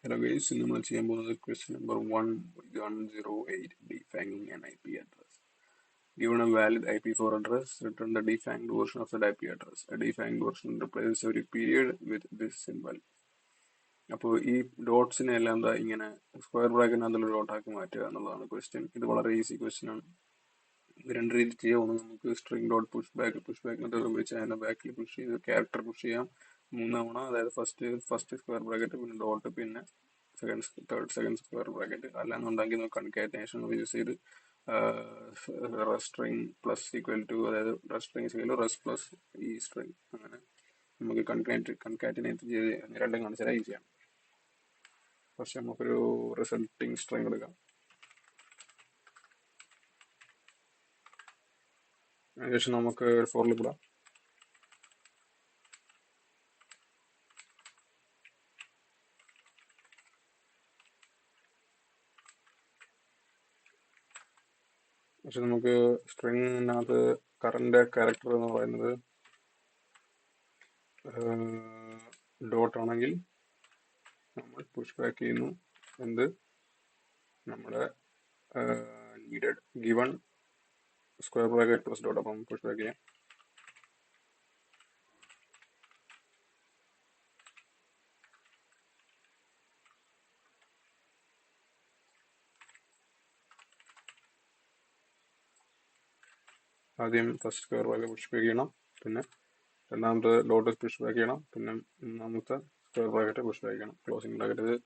Hello guys, ഇന്ന് നമ്മൾ ചെയ്യാൻ പോകുന്നത് question number 1108 defining an IP address. Given a valid IPv4 address, return the defined version of that IP address. A defined version replaces every period with this symbol. അപ്പോൾ ഈ ഡോട്ട്സിനെ എല്ലാം എന്താ ഇങ്ങനെ square ബ്രാക്കറ്റിനകത്തുള്ള ഡോട്ടാക്കി മാറ്റുക എന്നുള്ളതാണ് ക്വസ്റ്റ്യൻ. ഇത് വളരെ ഈസി ക്വസ്റ്റ്യൻ ആണ്. ഇത് രണ്ട് രീതി ചെയ്യാം. ഒന്ന് നമുക്ക് string dot push back method ഉപയോഗിച്ച് അതിനെ ബാക്കിൽ പുഷ് ചെയ്ത് ക്യാരക്ടർ പുഷ് ചെയ്യാം 3 തവണ. അതായത് ഫസ്റ്റ് സ്ക്വയർ ബ്രാക്കറ്റ്, പിന്നെ ഡോട്ട്, പിന്നെ സെക്കൻഡ് സ്ക്വയർ ബ്രാക്കറ്റ്. അല്ലാന്നുണ്ടെങ്കിൽ നമുക്ക് കൺകാറ്റനേഷൻ യൂസ് ചെയ്ത് സ്ട്രിംഗ് പ്ലസ് ഈക്വൽ ടു, അതായത് string equal to rest plus ഈ സ്ട്രിംഗ്, അങ്ങനെ നമുക്ക് കൺകാറ്റനേറ്റ് ചെയ്ത് രണ്ടും കാണിച്ചാൽ ഈസിയാണ്. പക്ഷെ നമുക്കൊരു റിസൾട്ടിങ് സ്ട്രിംഗ് എടുക്കാം. അതിനുശേഷം നമുക്ക് ഫോർ ലൂപ്പ് ഇടാം. പക്ഷെ നമുക്ക് സ്ട്രിങ്ങിനകത്ത് കറണ്ട് ക്യാരക്ടർ എന്ന് പറയുന്നത് ഡോട്ട് ആണെങ്കിൽ നമ്മൾ പുഷ് ബാക്ക് ചെയ്യുന്നു എന്ത് നമ്മുടെ needed given square bracket plus dot. അപ്പം പുഷ് ബാക്ക് ചെയ്യാം. ആദ്യം first square bracket push back ചെയ്യണം, പിന്നെ രണ്ടാമത്തെ ഡോട്ട് പുഷ് ബാക്ക് ചെയ്യണം, പിന്നെ മൂന്നാമത്തെ സ്ക്വയർ ബ്രാക്കറ്റ് പുഷ് ബാക്ക് ചെയ്യണം. Closing bracket. ഇത്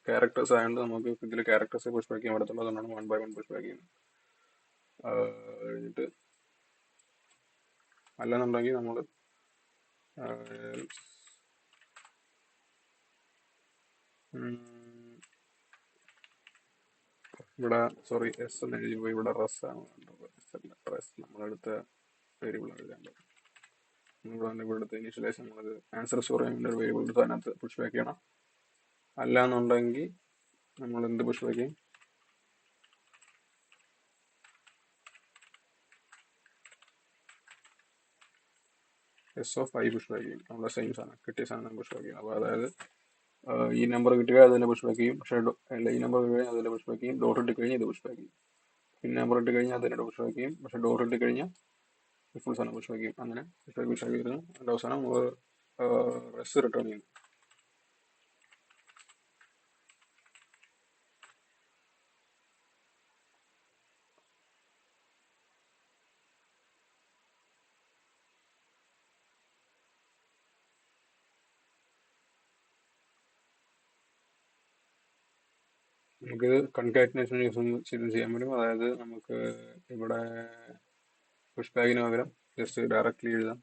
ക്യാരക്ടേഴ്സ് ആയതുകൊണ്ട് നമുക്ക് ഇതിൽ ക്യാരക്ടേഴ്സ് പുഷ് ബാക്ക് ചെയ്യാൻ പറ്റത്തുള്ളൂ. അതുകൊണ്ടാണ് 1 by 1 പുഷ് ബാക്ക് ചെയ്യുന്നത്. കഴിഞ്ഞിട്ട് അല്ലെന്നുണ്ടെങ്കിൽ നമ്മൾ ഇവിടെ എസ് എന്ന് എഴുതി പോയി. ഇവിടെ റസ് ആണ് റസ് നമ്മളെടുത്ത വേരിയബിൾ എഴുതേണ്ടത്. ഇവിടുത്തെ ഇനീഷ്യലൈസ് നമ്മളത് ആൻസർ സ്റ്റോർ ചെയ്യാൻ വേണ്ടി ഒരു വേരിയബിൾ എടുത്ത് അതിനകത്ത് പുഷ് ബാക്ക് ചെയ്യണം. അല്ലാന്നുണ്ടെങ്കിൽ നമ്മൾ എന്ത് പുഷ് ബാക്ക് ചെയ്യും? S of I push back ചെയ്യും. നമ്മുടെ സെയിം സാധനം കിട്ടിയ സാധനം പുഷ് ബാക്ക് ചെയ്യും. അപ്പോൾ അതായത് ഈ നമ്പർ കിട്ടുക അതിനെ പുഷ് ബാക്ക് ചെയ്യും. പക്ഷേ ഈ നമ്പർ കിട്ടി കഴിഞ്ഞാൽ അതിനെ പുഷ് ബാക്ക് ചെയ്യും. ഡോട്ട് ഇട്ട് കഴിഞ്ഞാൽ ഇത് പുഷ് ബാക്ക് ചെയ്യും. പിന്നെ നമ്പർ ഇട്ട് കഴിഞ്ഞാൽ അതിനെ പുഷ് ബാക്ക് ചെയ്യും. പക്ഷേ ഡോട്ട് ഇട്ട് കഴിഞ്ഞാൽ ഫുൾ സാധനം പുഷ് ബാക്ക് ചെയ്യും. അങ്ങനെ പുഷ് ബാക്ക് ചെയ്തിരുന്നു. അതിൻ്റെ അവസാനം റെസ് റിട്ടേൺ ചെയ്യും. നമുക്കിത് കൺകാറ്റിനേഷൻ യൂസ് ചെയ്ത് ചെയ്യാൻ പറ്റും. അതായത് നമുക്ക് ഇവിടെ പുഷ് ബാക്കിന് പകരം ജസ്റ്റ് ഡയറക്റ്റ്ലി എഴുതാം.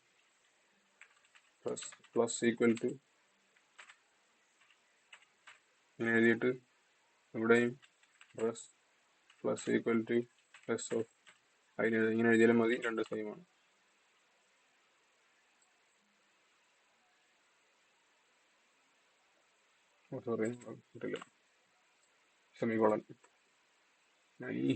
പ്ലസ് ഈക്വൽ ടു ഇങ്ങനെ എഴുതിയിട്ട് ഇവിടെയും plus equal to S of അതിന് ഇങ്ങനെ എഴുതിയാലും മതി. രണ്ട് സെയിം ആണ്. സോറി കിട്ടില്ല. സെമികോളൻ. ഈ